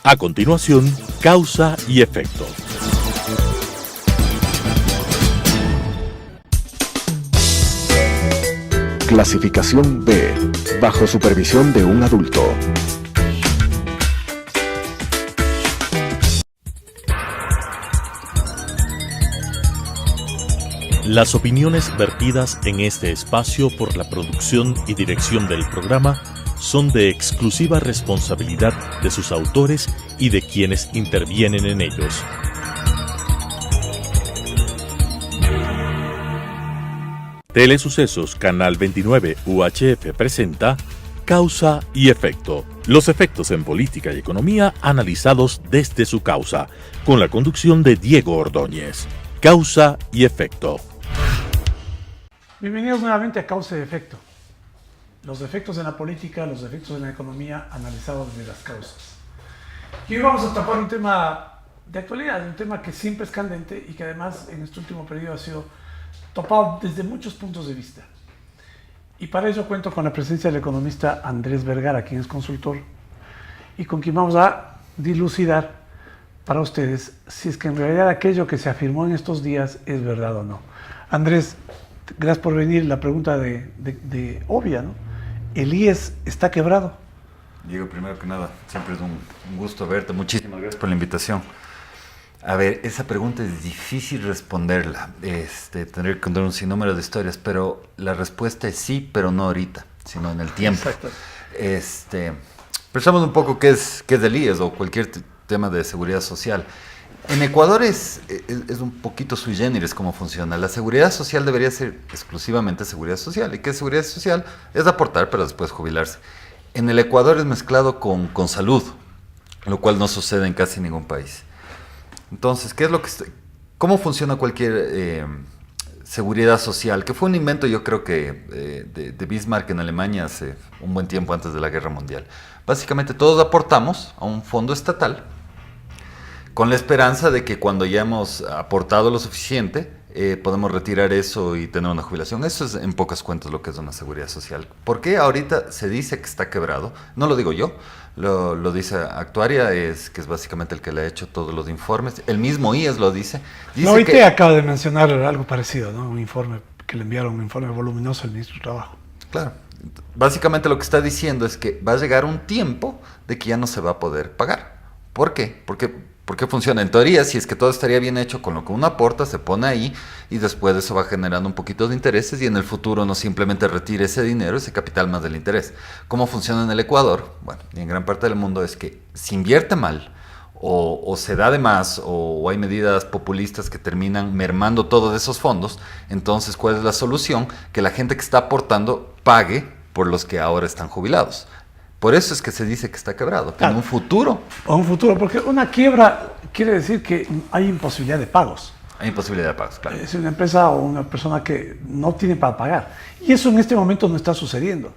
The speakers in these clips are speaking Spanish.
A continuación, causa y efecto. Clasificación B, bajo supervisión de un adulto. Las opiniones vertidas en este espacio por la producción y dirección del programa son de exclusiva responsabilidad de sus autores y de quienes intervienen en ellos. Telesucesos Canal 29 UHF presenta Causa y Efecto. Los efectos en política y economía analizados desde su causa, con la conducción de Diego Ordóñez. Causa y Efecto. Bienvenidos nuevamente a Causa y Efecto. Los efectos en la política, los efectos en la economía analizados desde las causas. Y hoy vamos a tapar un tema de actualidad, un tema que siempre es candente y que además en este último periodo ha sido topado desde muchos puntos de vista. Y para ello cuento con la presencia del economista Andrés Vergara, quien es consultor, y con quien vamos a dilucidar para ustedes si es que en realidad aquello que se afirmó en estos días es verdad o no. Andrés, gracias por venir. La pregunta de obvia, ¿no? ¿El IES está quebrado? Diego, primero que nada, siempre es un gusto verte. Muchísimas gracias por la invitación. A ver, esa pregunta es difícil responderla. Tendré que contar un sinnúmero de historias, pero la respuesta es sí, pero no ahorita, sino en el tiempo. Exacto. Pensamos un poco qué es el IES o cualquier tema de seguridad social. En Ecuador es un poquito sui generis cómo funciona. La seguridad social debería ser exclusivamente seguridad social. ¿Y qué es seguridad social? Es aportar, pero después jubilarse. En el Ecuador es mezclado con salud, lo cual no sucede en casi ningún país. Entonces, ¿cómo funciona cualquier seguridad social? Que fue un invento, yo creo que de Bismarck en Alemania hace un buen tiempo antes de la Guerra Mundial. Básicamente todos aportamos a un fondo estatal con la esperanza de que cuando ya hemos aportado lo suficiente, podemos retirar eso y tener una jubilación. Eso es en pocas cuentas lo que es una seguridad social. ¿Por qué ahorita se dice que está quebrado? No lo digo yo, lo dice Actuaria, que es básicamente el que le ha hecho todos los informes. El mismo IES lo dice. La OIT acaba de mencionar algo parecido, ¿no? Un informe que le enviaron, un informe voluminoso al ministro de Trabajo. Claro. Básicamente lo que está diciendo es que va a llegar un tiempo de que ya no se va a poder pagar. ¿Por qué? ¿Por qué funciona? En teoría, si es que todo estaría bien hecho con lo que uno aporta, se pone ahí y después eso va generando un poquito de intereses y en el futuro no simplemente retire ese dinero, ese capital más del interés. ¿Cómo funciona en el Ecuador? Bueno, y en gran parte del mundo es que se invierte mal o se da de más o hay medidas populistas que terminan mermando todos esos fondos. Entonces, ¿cuál es la solución? Que la gente que está aportando pague por los que ahora están jubilados. Por eso es que se dice que está quebrado, que en un futuro... O un futuro, porque una quiebra quiere decir que hay imposibilidad de pagos. Hay imposibilidad de pagos, claro. Es una empresa o una persona que no tiene para pagar. Y eso en este momento no está sucediendo.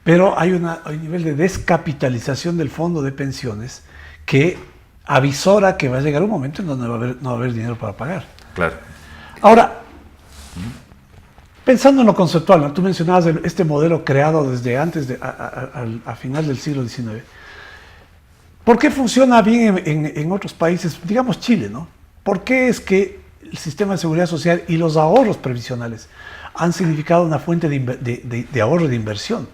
Pero hay un nivel de descapitalización del fondo de pensiones que avisora que va a llegar un momento en donde no va a haber dinero para pagar. Claro. Ahora, pensando en lo conceptual, ¿no? Tú mencionabas este modelo creado desde antes, a final del siglo XIX. ¿Por qué funciona bien en otros países? Digamos Chile, ¿no? ¿Por qué es que el sistema de seguridad social y los ahorros previsionales han significado una fuente de ahorro y de inversión?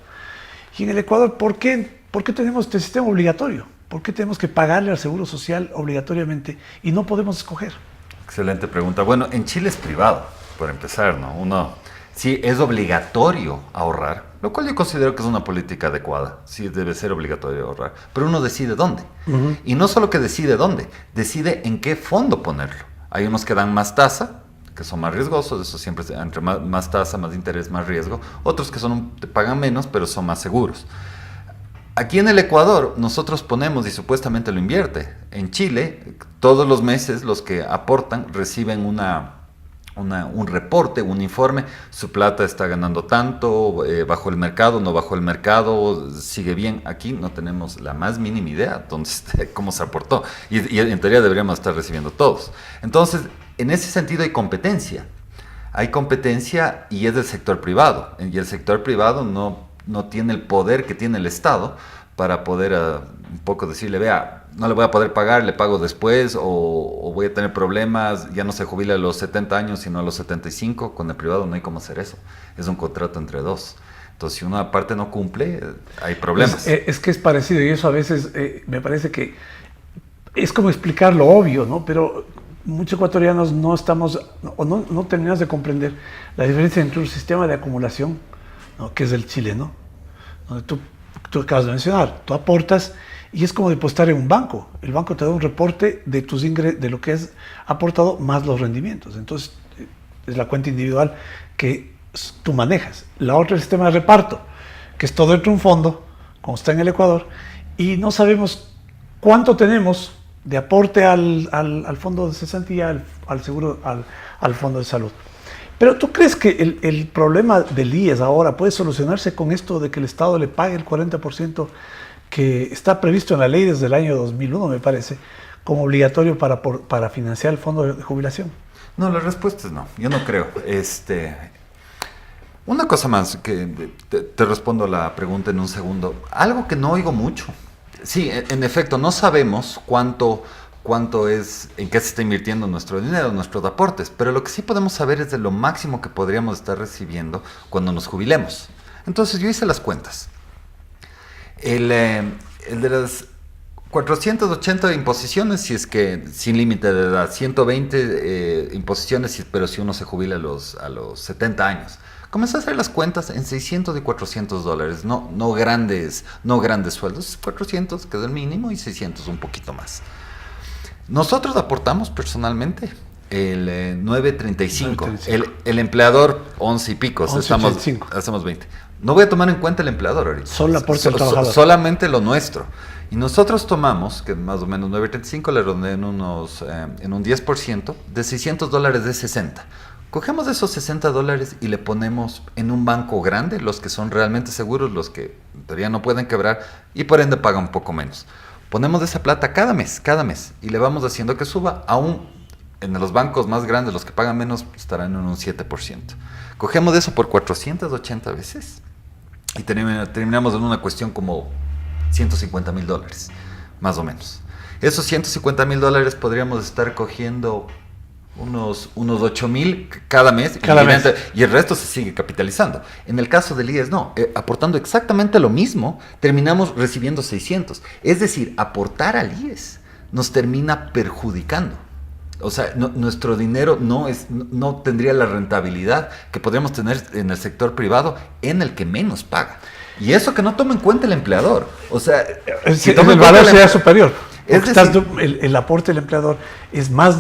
Y en el Ecuador, ¿por qué tenemos este sistema obligatorio? ¿Por qué tenemos que pagarle al seguro social obligatoriamente y no podemos escoger? Excelente pregunta. Bueno, en Chile es privado, por empezar, ¿no? Sí, es obligatorio ahorrar, lo cual yo considero que es una política adecuada. Sí, debe ser obligatorio ahorrar. Pero uno decide dónde. Uh-huh. Y no solo que decide dónde, decide en qué fondo ponerlo. Hay unos que dan más tasa, que son más riesgosos, eso siempre, entre más tasa, más interés, más riesgo. Otros que te pagan menos, pero son más seguros. Aquí en el Ecuador, nosotros ponemos y supuestamente lo invierte. En Chile, todos los meses los que aportan reciben un reporte, un informe, su plata está ganando tanto, bajo el mercado, no bajo el mercado, sigue bien. Aquí no tenemos la más mínima idea cómo se aportó y en teoría deberíamos estar recibiendo todos. Entonces, en ese sentido hay competencia y es del sector privado, y el sector privado no tiene el poder que tiene el Estado para poder un poco decirle, vea, no le voy a poder pagar, le pago después, o voy a tener problemas, ya no se jubila a los 70 años, sino a los 75. Con el privado no hay cómo hacer eso. Es un contrato entre dos. Entonces, si una parte no cumple, hay problemas. Es que es parecido, y eso a veces me parece que es como explicar lo obvio, ¿no? Pero muchos ecuatorianos no estamos, o no terminamos de comprender la diferencia entre un sistema de acumulación, ¿no?, que es el chileno, donde tú acabas de mencionar, tú aportas y es como depositar en un banco. El banco te da un reporte de tus ingresos, de lo que has aportado más los rendimientos. Entonces, es la cuenta individual que tú manejas. La otra es el sistema de reparto, que es todo dentro de un fondo, como está en el Ecuador, y no sabemos cuánto tenemos de aporte al fondo de cesantía, al seguro, al fondo de salud. Pero ¿tú crees que el problema del IES ahora puede solucionarse con esto de que el Estado le pague el 40% que está previsto en la ley desde el año 2001, me parece, como obligatorio para financiar el fondo de jubilación? No, la respuesta es no. Yo no creo. Una cosa más, que te respondo la pregunta en un segundo. Algo que no oigo mucho. Sí, en efecto, no sabemos cuánto es, en qué se está invirtiendo nuestro dinero, nuestros aportes, pero lo que sí podemos saber es de lo máximo que podríamos estar recibiendo cuando nos jubilemos. Entonces yo hice las cuentas. El de las 480 imposiciones, si es que sin límite de edad, 120 imposiciones, pero si uno se jubila a los 70 años. Comencé a hacer las cuentas en 600 y 400 dólares, no grandes sueldos, 400 que es el mínimo y 600 un poquito más. Nosotros aportamos personalmente el 935, el empleador 11 y pico, hacemos 20. No voy a tomar en cuenta el empleador ahorita. Solo aporte del trabajador. Solamente lo nuestro. Y nosotros tomamos, que más o menos 935 le rondeé en un 10%, de 600 dólares de 60. Cogemos esos 60 dólares y le ponemos en un banco grande, los que son realmente seguros, los que todavía no pueden quebrar y por ende pagan un poco menos. Ponemos esa plata cada mes, y le vamos haciendo que suba. Aún en los bancos más grandes, los que pagan menos, estarán en un 7%. Cogemos eso por 480 veces y terminamos en una cuestión como 150 mil dólares, más o menos. Esos 150 mil dólares podríamos estar cogiendo unos 8,000 cada mes, y el resto se sigue capitalizando. En el caso del IES no, aportando exactamente lo mismo, terminamos recibiendo 600. Es decir, aportar al IES nos termina perjudicando. O sea, nuestro dinero no tendría la rentabilidad que podríamos tener en el sector privado, en el que menos paga. Y eso que no toma en cuenta el empleador. O sea, si el valor sea superior. Es decir, el aporte del empleador es más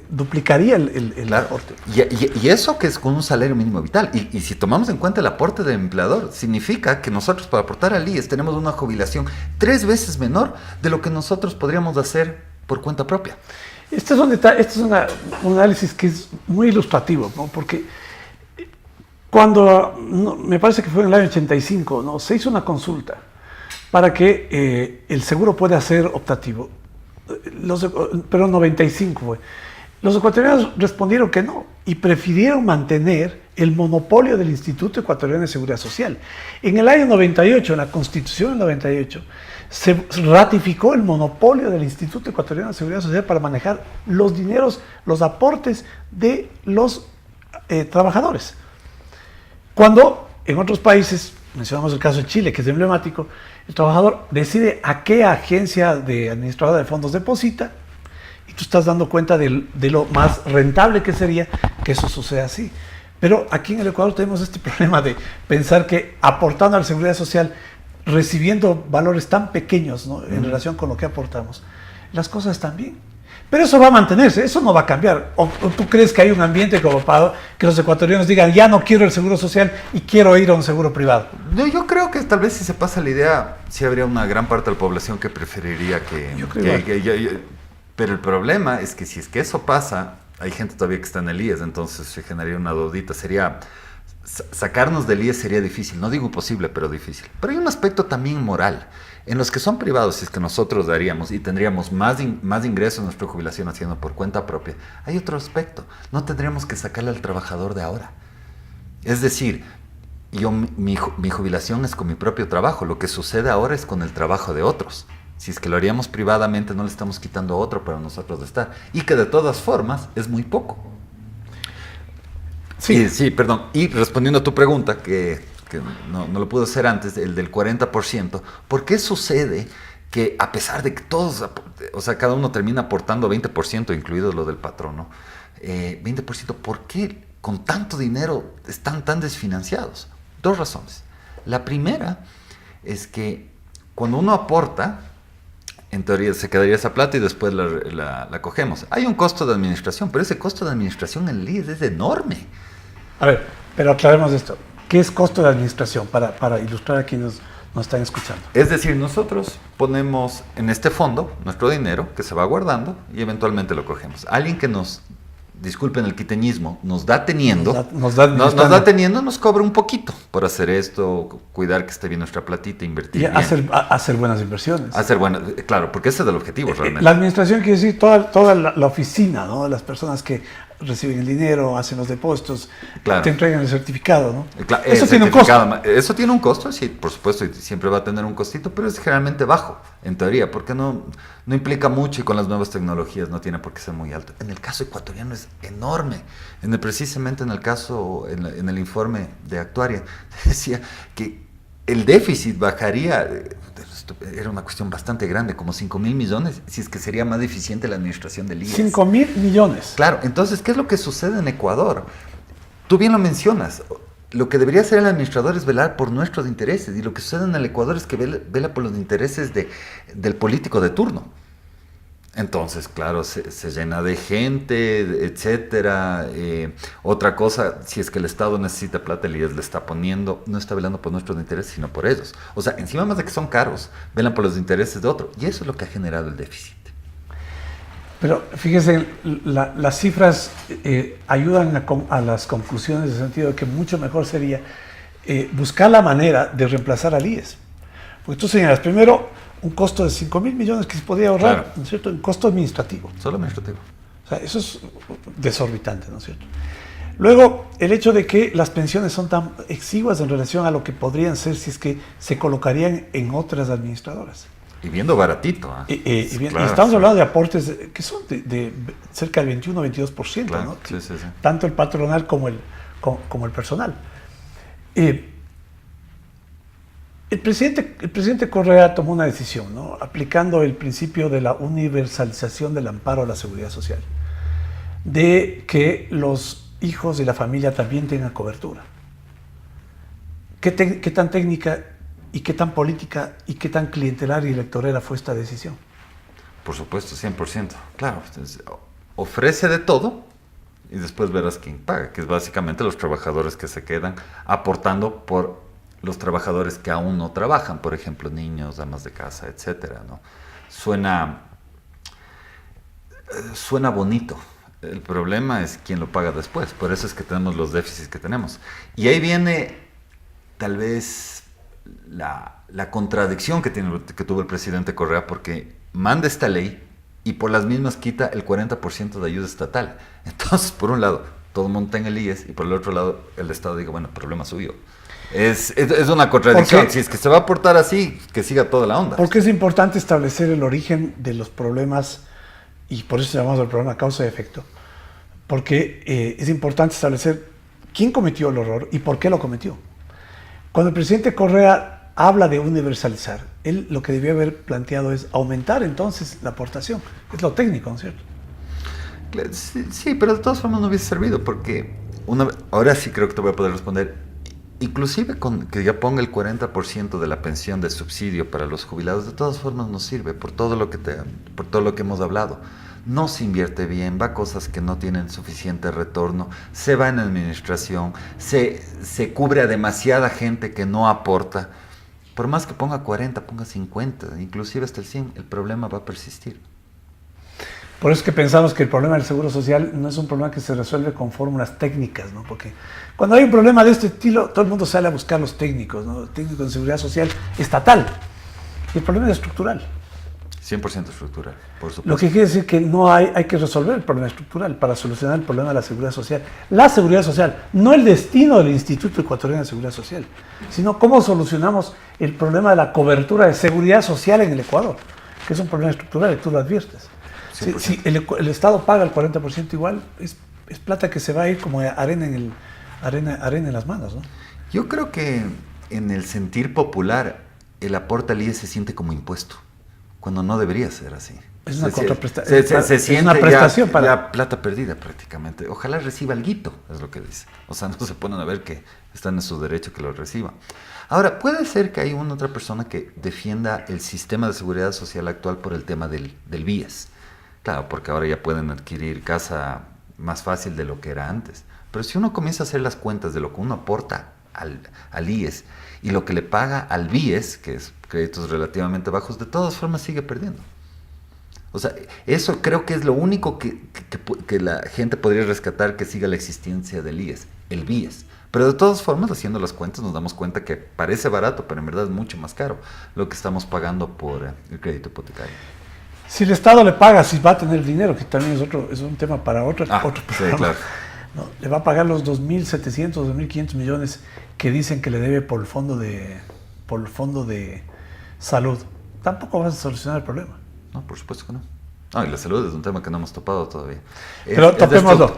duplicaría el aporte. Y eso que es con un salario mínimo vital. Y si tomamos en cuenta el aporte del empleador, significa que nosotros para aportar al IES tenemos una jubilación 3 veces menor de lo que nosotros podríamos hacer por cuenta propia. Este es un análisis que es muy ilustrativo, ¿no? Porque cuando, me parece que fue en el año 85, ¿no?, se hizo una consulta para que el seguro pueda ser optativo. Pero 95 fue. Los ecuatorianos respondieron que no y prefirieron mantener el monopolio del Instituto Ecuatoriano de Seguridad Social. En el año 98, en la Constitución del 98, se ratificó el monopolio del Instituto Ecuatoriano de Seguridad Social para manejar los dineros, los aportes de los trabajadores. Cuando en otros países, mencionamos el caso de Chile, que es emblemático, el trabajador decide a qué agencia administradora de fondos deposita y tú estás dando cuenta de lo más rentable que sería que eso suceda así. Pero aquí en el Ecuador tenemos este problema de pensar que aportando a la seguridad social, recibiendo valores tan pequeños, ¿no?, en relación con lo que aportamos, las cosas están bien. Pero eso va a mantenerse, eso no va a cambiar. ¿O tú crees que hay un ambiente como para que los ecuatorianos digan, ya no quiero el seguro social y quiero ir a un seguro privado? No, yo creo que tal vez si se pasa la idea, sí habría una gran parte de la población que preferiría pero el problema es que si es que eso pasa, hay gente todavía que está en el IES, entonces se generaría una dudita. Sacarnos del IES sería difícil, no digo imposible, pero difícil. Pero hay un aspecto también moral. En los que son privados, si es que nosotros daríamos y tendríamos más ingresos en nuestra jubilación haciendo por cuenta propia, hay otro aspecto. No tendríamos que sacarle al trabajador de ahora. Es decir, mi jubilación es con mi propio trabajo. Lo que sucede ahora es con el trabajo de otros. Si es que lo haríamos privadamente, no le estamos quitando otro para nosotros de estar. Y que de todas formas es muy poco. Sí. Sí, perdón. Y respondiendo a tu pregunta, que no lo pude hacer antes, el del 40%, ¿por qué sucede que a pesar de que todos, o sea, cada uno termina aportando 20%, incluido lo del patrono, 20%, ¿por qué con tanto dinero están tan desfinanciados? Dos razones. La primera es que cuando uno aporta, en teoría se quedaría esa plata y después la cogemos. Hay un costo de administración, pero ese costo de administración en el IES es enorme. A ver, pero aclaremos esto. ¿Qué es costo de administración? Para ilustrar a quienes nos están escuchando. Es decir, nosotros ponemos en este fondo nuestro dinero que se va guardando y eventualmente lo cogemos. Alguien que nos, disculpen el quiteñismo, nos da teniendo, nos da teniendo, nos cobra un poquito por hacer esto, cuidar que esté bien nuestra platita, invertir y bien. hacer buenas inversiones. Hacer buenas, claro, porque ese es el objetivo realmente. La administración quiere decir toda la oficina, ¿no? Las personas que reciben el dinero, hacen los depósitos, claro, te entregan el certificado, ¿no? Claro, eso tiene un costo. Eso tiene un costo, sí, por supuesto, y siempre va a tener un costito, pero es generalmente bajo, en teoría, porque no implica mucho y con las nuevas tecnologías no tiene por qué ser muy alto. En el caso ecuatoriano es enorme. Precisamente en el caso, en el informe de Actuaria, decía que el déficit bajaría, era una cuestión bastante grande, como 5.000 millones, si es que sería más eficiente la administración del IES. 5.000 millones. Claro, entonces, ¿qué es lo que sucede en Ecuador? Tú bien lo mencionas, lo que debería hacer el administrador es velar por nuestros intereses, y lo que sucede en el Ecuador es que vela por los intereses del político de turno. Entonces, claro, se llena de gente, etcétera. Otra cosa, si es que el Estado necesita plata, el IES le está poniendo, no está velando por nuestros intereses, sino por ellos. O sea, encima más de que son caros, velan por los intereses de otro. Y eso es lo que ha generado el déficit. Pero fíjese, las cifras ayudan a las conclusiones en el sentido de que mucho mejor sería buscar la manera de reemplazar al IES. Porque tú señalas, primero, un costo de 5.000 millones que se podría ahorrar, claro, ¿no es cierto?, en costo administrativo. Solo administrativo. O sea, eso es desorbitante, ¿no es cierto? Luego, el hecho de que las pensiones son tan exiguas en relación a lo que podrían ser si es que se colocarían en otras administradoras. Y viendo baratito. Claro, estamos hablando de aportes que son de cerca del 21-22%, claro, ¿no? Sí. Tanto el patronal como el personal. El presidente Correa tomó una decisión, ¿no?, aplicando el principio de la universalización del amparo a la seguridad social, de que los hijos y la familia también tengan cobertura. ¿Qué tan técnica y qué tan política y qué tan clientelar y electorera fue esta decisión? Por supuesto, 100%. Claro, entonces, ofrece de todo y después verás quién paga, que es básicamente los trabajadores que se quedan aportando por los trabajadores que aún no trabajan, por ejemplo, niños, amas de casa, etcétera, ¿no? Suena bonito. El problema es quién lo paga después. Por eso es que tenemos los déficits que tenemos. Y ahí viene, tal vez, la contradicción que tuvo el presidente Correa, porque manda esta ley y por las mismas quita el 40% de ayuda estatal. Entonces, por un lado, todo el mundo está en el IES, y por el otro lado, el Estado diga, bueno, el problema suyo. Es una contradicción. Si es que se va a aportar así, que siga toda la onda. Porque es importante establecer el origen de los problemas, y por eso llamamos al problema causa y efecto. Porque es importante establecer quién cometió el error y por qué lo cometió. Cuando el presidente Correa habla de universalizar, él lo que debió haber planteado es aumentar entonces la aportación. Es lo técnico, ¿no es cierto? Sí, pero de todas formas no hubiese servido, porque ahora sí creo que te voy a poder responder. Inclusive con que ya ponga el 40% de la pensión de subsidio para los jubilados, de todas formas no sirve por todo lo que hemos hablado. No se invierte bien, va a cosas que no tienen suficiente retorno, se va en administración, se cubre a demasiada gente que no aporta. Por más que ponga 40, ponga 50, inclusive hasta el 100, el problema va a persistir. Por eso es que pensamos que el problema del seguro social no es un problema que se resuelve con fórmulas técnicas, ¿no? Porque cuando hay un problema de este estilo, todo el mundo sale a buscar los técnicos, ¿no? Técnicos de seguridad social estatal. Y el problema es estructural. 100% estructural, por supuesto. Lo que quiere decir que no hay que resolver el problema estructural para solucionar el problema de la seguridad social. La seguridad social, no el destino del Instituto Ecuatoriano de Seguridad Social, sino cómo solucionamos el problema de la cobertura de seguridad social en el Ecuador. que es un problema estructural y tú lo adviertes. Si 100%. el Estado paga el 40% igual, es plata que se va a ir como arena en las manos, ¿no? Yo creo que en el sentir popular, el aporte al IES se siente como impuesto, cuando no debería ser así. Es una contraprestación. Se es siente una prestación ya, para... ya plata perdida prácticamente. Ojalá reciba alguito, es lo que dice. O sea, no se ponen a ver que están en su derecho que lo reciba. Ahora, puede ser que hay una otra persona que defienda el sistema de seguridad social actual por el tema del BIES. Claro, porque ahora ya pueden adquirir casa más fácil de lo que era antes. Pero si uno comienza a hacer las cuentas de lo que uno aporta al IES y lo que le paga al BIES, que es créditos relativamente bajos, de todas formas sigue perdiendo. O sea, eso creo que es lo único que la gente podría rescatar, que siga la existencia del IES, el BIES. Pero de todas formas, haciendo las cuentas, nos damos cuenta que parece barato, pero en verdad es mucho más caro lo que estamos pagando por el crédito hipotecario. Si el Estado le paga, si va a tener dinero, que también es un tema para otro Sí, programa, claro. ¿no? Le va a pagar los 2.700, 2.500 millones que dicen que le debe por el fondo de salud. Tampoco vas a solucionar el problema. No, por supuesto que no. No, y la salud es un tema que no hemos topado todavía. Pero topémoslo.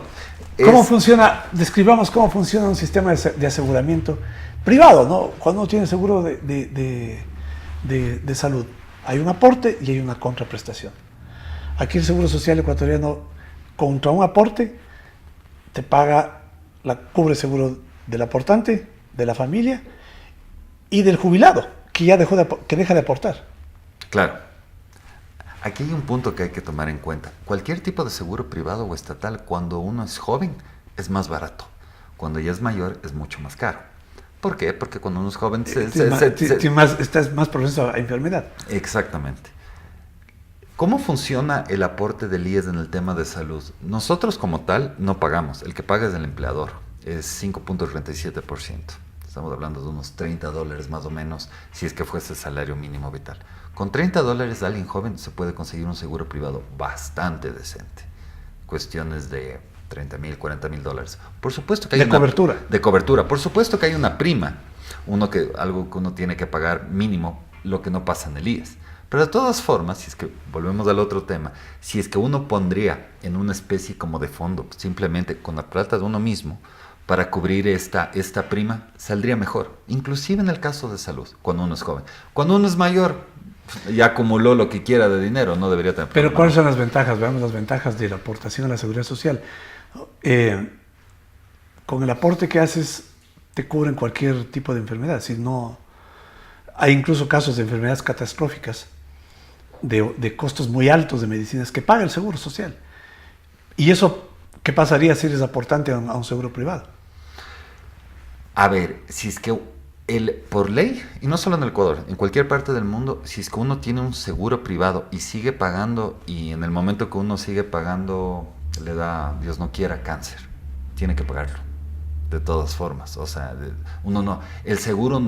¿Cómo es- funciona? Describamos cómo funciona un sistema de aseguramiento privado, ¿no? Cuando uno tiene seguro de salud, hay un aporte y hay una contraprestación. Aquí el Seguro Social ecuatoriano, contra un aporte, te paga, cubre seguro del aportante, de la familia y del jubilado, que ya deja de aportar. Claro. Aquí hay un punto que hay que tomar en cuenta. Cualquier tipo de seguro privado o estatal, cuando uno es joven, es más barato. Cuando ya es mayor, es mucho más caro. ¿Por qué? Porque cuando uno es joven... Estás más propenso a enfermedad. Exactamente. ¿Cómo funciona el aporte del IES en el tema de salud? Nosotros como tal no pagamos. El que paga es el empleador. Es 5.37%. Estamos hablando de unos $30 más o menos, si es que fuese el salario mínimo vital. Con $30 alguien joven se puede conseguir un seguro privado bastante decente. Cuestiones de $30,000, $40,000. Por supuesto que hay cobertura. De cobertura. Por supuesto que hay una prima. Algo que uno tiene que pagar mínimo, lo que no pasa en el IES. Pero de todas formas, si es que volvemos al otro tema, si es que uno pondría en una especie como de fondo, simplemente con la plata de uno mismo, para cubrir esta prima, saldría mejor. Inclusive en el caso de salud, cuando uno es joven. Cuando uno es mayor, ya acumuló lo que quiera de dinero, no debería tener problema. Pero ¿cuáles son las ventajas? Veamos las ventajas de la aportación a la seguridad social. Con el aporte que haces, te cubren cualquier tipo de enfermedad. Si no, hay incluso casos de enfermedades catastróficas, de costos muy altos de medicinas que paga el seguro social. ¿Y eso qué pasaría si eres aportante a un seguro privado? A ver, si es que por ley, y no solo en el Ecuador, en cualquier parte del mundo, si es que uno tiene un seguro privado y sigue pagando, y en el momento que uno sigue pagando le da, Dios no quiera, cáncer, tiene que pagarlo, de todas formas. O sea, el seguro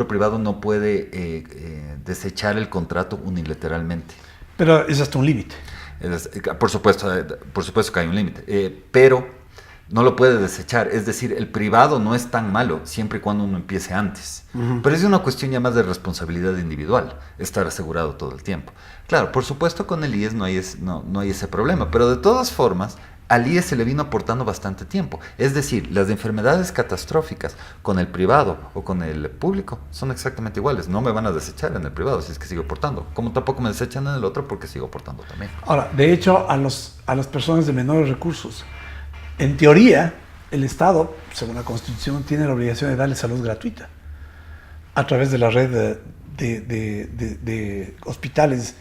privado no puede desechar el contrato unilateralmente. Pero es hasta un límite. Por supuesto que hay un límite, pero no lo puede desechar. Es decir, el privado no es tan malo siempre y cuando uno empiece antes. Uh-huh. Pero es una cuestión ya más de responsabilidad individual, estar asegurado todo el tiempo. Claro, por supuesto con el IES no hay ese problema, pero de todas formas al IES se le vino aportando bastante tiempo. Es decir, las enfermedades catastróficas con el privado o con el público son exactamente iguales. No me van a desechar en el privado si es que sigo aportando. Como tampoco me desechan en el otro porque sigo aportando también. Ahora, de hecho, a las personas de menores recursos, en teoría, el Estado, según la Constitución, tiene la obligación de darle salud gratuita a través de la red de hospitales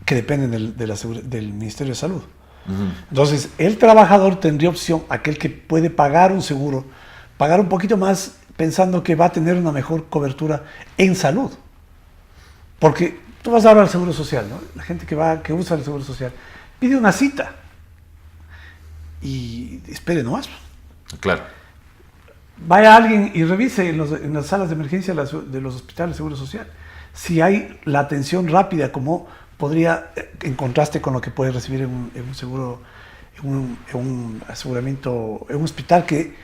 que dependen del Ministerio de Salud. Uh-huh. Entonces, el trabajador tendría opción, aquel que puede pagar un seguro, pagar un poquito más pensando que va a tener una mejor cobertura en salud. Porque tú vas a hablar del seguro social, ¿no? La gente que usa el seguro social pide una cita y espere nomás. Claro. Vaya alguien y revise en las salas de emergencia de los hospitales de seguro social si hay la atención rápida como podría, en contraste con lo que puede recibir en un seguro, en un aseguramiento, en un hospital que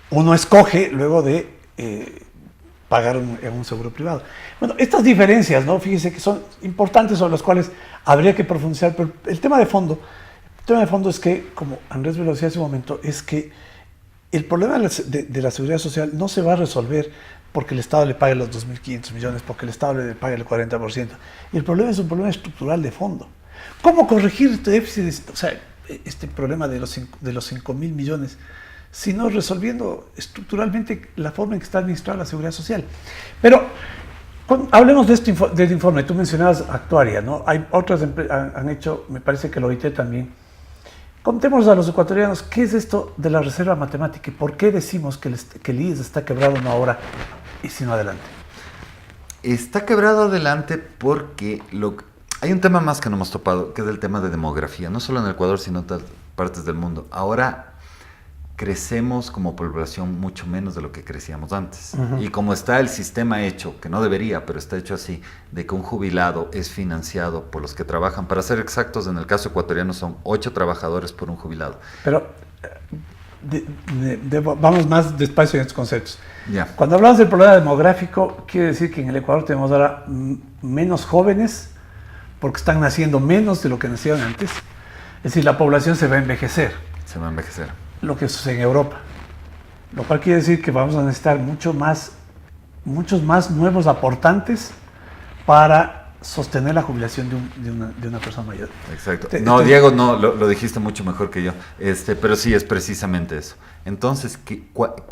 uno escoge luego de pagar un seguro privado. Bueno, estas diferencias, ¿no? Fíjese que son importantes, sobre las cuales habría que profundizar, pero el tema de fondo es que, como Andrés me lo decía hace un momento, es que el problema de la seguridad social no se va a resolver porque el Estado le pague los 2.500 millones, porque el Estado le pague el 40%. Y el problema es un problema estructural de fondo. ¿Cómo corregir este déficit, o sea, este problema de los 5.000 millones, sino resolviendo estructuralmente la forma en que está administrada la seguridad social? Pero hablemos del informe. Tú mencionabas Actuaria, ¿no? Hay otras han hecho, me parece que lo OIT también. Contémosles a los ecuatorianos qué es esto de la reserva matemática y por qué decimos que el IES está quebrado no ahora y sino adelante. Está quebrado adelante porque hay un tema más que no hemos topado, que es el tema de demografía, no solo en el Ecuador, sino en otras partes del mundo. Ahora crecemos como población mucho menos de lo que crecíamos antes. Y como está el sistema hecho, que no debería, pero está hecho así, de que un jubilado es financiado por los que trabajan, para ser exactos, en el caso ecuatoriano son 8 trabajadores por un jubilado. Pero vamos más despacio en estos conceptos. Ya. Cuando hablamos del problema demográfico, quiere decir que en el Ecuador tenemos ahora menos jóvenes, porque están naciendo menos de lo que nacieron antes. Es decir, la población se va a envejecer. Se va a envejecer. Lo que sucede en Europa. Lo cual quiere decir que vamos a necesitar muchos más nuevos aportantes para sostener la jubilación de una persona mayor. Exacto. Diego, no, lo dijiste mucho mejor que yo. Pero sí, es precisamente eso. Entonces,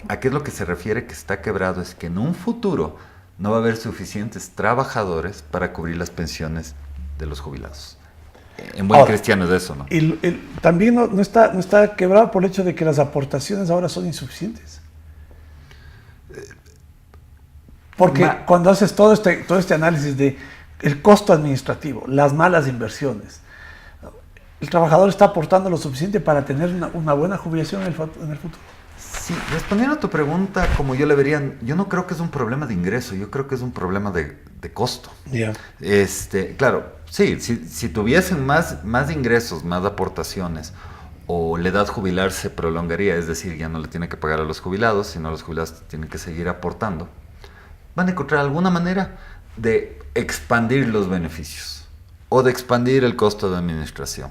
¿a qué es lo que se refiere que está quebrado? Es que en un futuro no va a haber suficientes trabajadores para cubrir las pensiones de los jubilados. En buen cristiano es eso, ¿no? También no está quebrado por el hecho de que las aportaciones ahora son insuficientes. Porque cuando haces todo este análisis de el costo administrativo, las malas inversiones, el trabajador está aportando lo suficiente para tener una buena jubilación en el futuro. Sí, respondiendo a tu pregunta, como yo le vería, yo no creo que es un problema de ingreso, yo creo que es un problema de costo. Yeah. Claro, sí, si tuviesen más ingresos, más aportaciones, o la edad jubilar se prolongaría, es decir, ya no le tiene que pagar a los jubilados, sino los jubilados tienen que seguir aportando, van a encontrar alguna manera de expandir los beneficios o de expandir el costo de administración.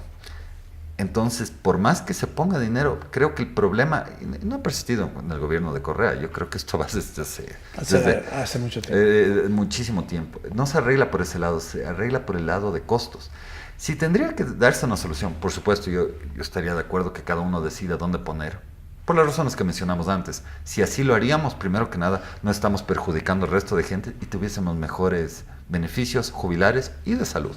Entonces, por más que se ponga dinero, creo que el problema no ha persistido en el gobierno de Correa. Yo creo que esto va desde hace mucho tiempo. Muchísimo tiempo. No se arregla por ese lado, se arregla por el lado de costos. Si tendría que darse una solución, por supuesto, yo estaría de acuerdo que cada uno decida dónde poner, por las razones que mencionamos antes. Si así lo haríamos, primero que nada, no estamos perjudicando al resto de gente y tuviésemos mejores beneficios jubilares y de salud.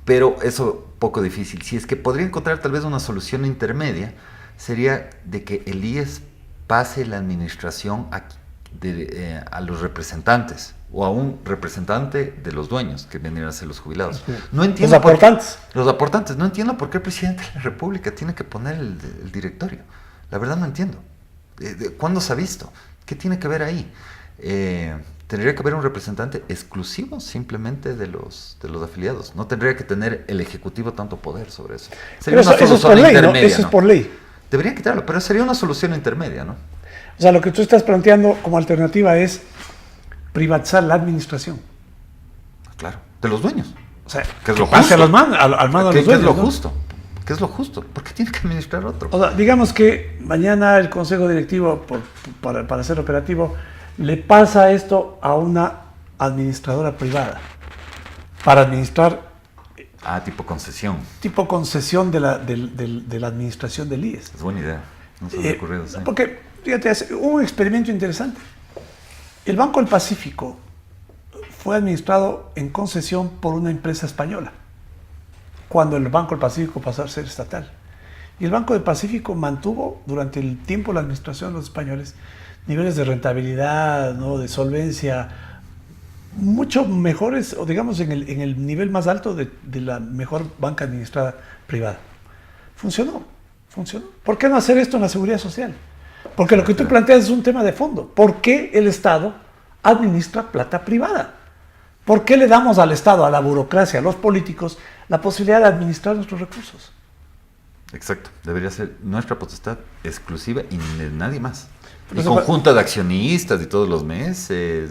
Pero eso poco difícil. Si es que podría encontrar tal vez una solución intermedia, sería de que el IES pase la administración a los representantes o a un representante de los dueños, que vendrían a ser los jubilados. No entiendo los aportantes. Los aportantes. No entiendo por qué el presidente de la República tiene que poner el directorio. La verdad no entiendo. ¿Cuándo se ha visto? ¿Qué tiene que ver ahí? Tendría que haber un representante exclusivo simplemente de los afiliados. No tendría que tener el Ejecutivo tanto poder sobre eso. Sería eso es por ley, ¿no? Eso es por ley. Deberían quitarlo, pero sería una solución intermedia, ¿no? O sea, lo que tú estás planteando como alternativa es privatizar la administración. Claro, de los dueños. O sea, que es lo pase justo. al mando de los dueños. ¿Qué es lo justo? ¿Qué es lo justo? ¿Por qué tiene que administrar otro? O sea, digamos que mañana el Consejo Directivo, para ser operativo, le pasa esto a una administradora privada para administrar. Tipo concesión. Tipo concesión de la administración del IES. Es buena idea. No se me ha ocurrido. Sí. Porque, fíjate, hubo un experimento interesante. El Banco del Pacífico fue administrado en concesión por una empresa española, cuando el Banco del Pacífico pasó a ser estatal. Y el Banco del Pacífico mantuvo durante el tiempo la administración de los españoles niveles de rentabilidad, ¿no?, de solvencia, mucho mejores, o digamos en el nivel más alto de la mejor banca administrada privada. Funcionó. ¿Por qué no hacer esto en la seguridad social? Porque lo que tú planteas es un tema de fondo. ¿Por qué el Estado administra plata privada? ¿Por qué le damos al Estado, a la burocracia, a los políticos, la posibilidad de administrar nuestros recursos? Exacto. Debería ser nuestra potestad exclusiva y de nadie más. Y conjunto de accionistas y todos los meses.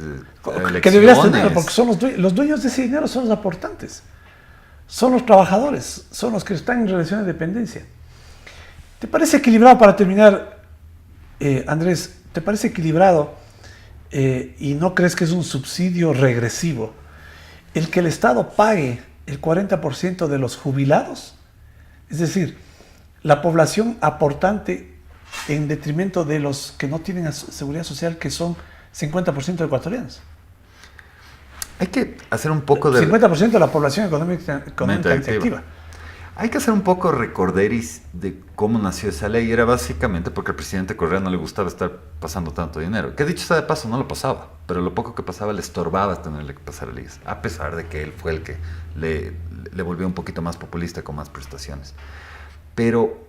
Que deberías tener, porque son los dueños de ese dinero son los aportantes. Son los trabajadores, son los que están en relación de dependencia. ¿Te parece equilibrado, para terminar, Andrés, te parece equilibrado y no crees que es un subsidio regresivo el que el Estado pague el 40% de los jubilados? Es decir, la población aportante en detrimento de los que no tienen seguridad social, que son 50% de ecuatorianos. Hay que hacer un poco de... 50% de la población económicamente activa. Hay que hacer un poco recorderis de cómo nació esa ley. Era básicamente porque al presidente Correa no le gustaba estar pasando tanto dinero. Que dicho sea de paso, no lo pasaba. Pero lo poco que pasaba le estorbaba tenerle que pasar leyes. A pesar de que él fue el que le volvió un poquito más populista con más prestaciones. Pero,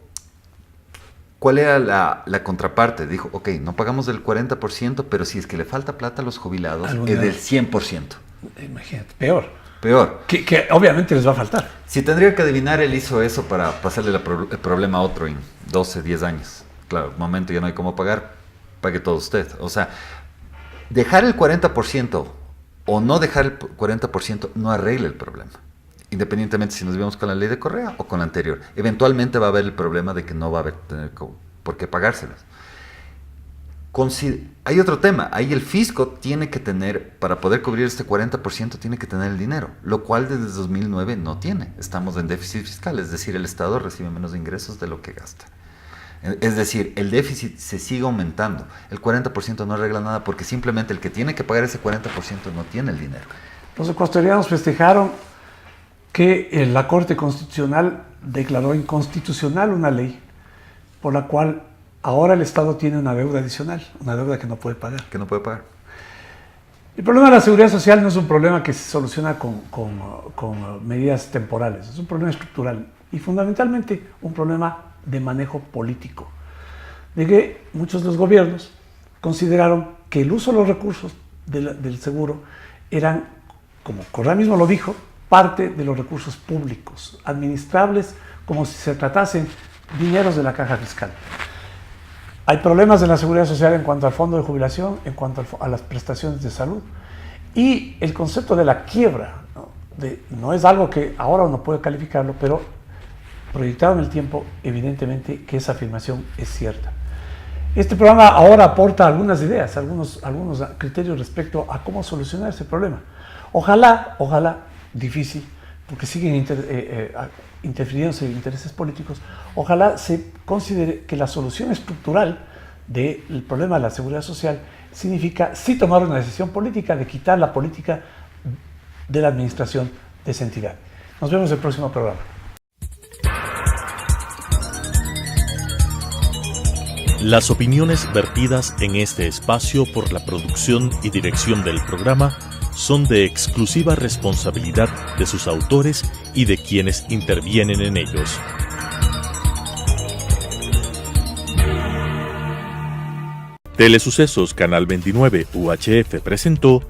¿cuál era la contraparte? Dijo, ok, no pagamos del 40%, pero si es que le falta plata a los jubilados, es del 100%. Imagínate, peor. Que obviamente les va a faltar. Si tendría que adivinar, él hizo eso para pasarle el problema a otro en 12, 10 años. Claro, momento ya no hay cómo pagar, pague todo usted. O sea, dejar el 40% o no dejar el 40% no arregla el problema. Independientemente si nos vemos con la ley de Correa o con la anterior. Eventualmente va a haber el problema de que no va a tener por qué pagárselas. Hay otro tema, ahí el fisco tiene que tener, para poder cubrir este 40%, tiene que tener el dinero, lo cual desde 2009 no tiene. Estamos en déficit fiscal, es decir, el Estado recibe menos ingresos de lo que gasta. Es decir, el déficit se sigue aumentando. El 40% no arregla nada porque simplemente el que tiene que pagar ese 40% no tiene el dinero. Los ecuatorianos festejaron que la Corte Constitucional declaró inconstitucional una ley por la cual ahora el Estado tiene una deuda adicional, una deuda que no puede pagar. Que no puede pagar. El problema de la seguridad social no es un problema que se soluciona con medidas temporales, es un problema estructural y fundamentalmente un problema de manejo político. De que muchos de los gobiernos consideraron que el uso de los recursos del seguro eran, como Correa mismo lo dijo, parte de los recursos públicos, administrables como si se tratasen dineros de la caja fiscal. Hay problemas de la seguridad social en cuanto al fondo de jubilación, en cuanto a las prestaciones de salud. Y el concepto de la quiebra, no es algo que ahora uno puede calificarlo, pero proyectado en el tiempo, evidentemente que esa afirmación es cierta. Este programa ahora aporta algunas ideas, algunos criterios respecto a cómo solucionar ese problema. Ojalá, difícil, porque siguen interfiriéndose intereses políticos, ojalá se considere que la solución estructural del problema de la seguridad social significa sí tomar una decisión política de quitar la política de la administración de esa entidad. Nos vemos en el próximo programa. Las opiniones vertidas en este espacio por la producción y dirección del programa son de exclusiva responsabilidad de sus autores y de quienes intervienen en ellos. Telesucesos Canal 29 UHF presentó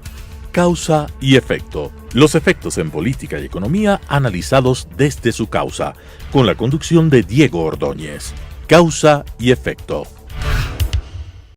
Causa y Efecto. Los efectos en política y economía analizados desde su causa, con la conducción de Diego Ordóñez. Causa y Efecto.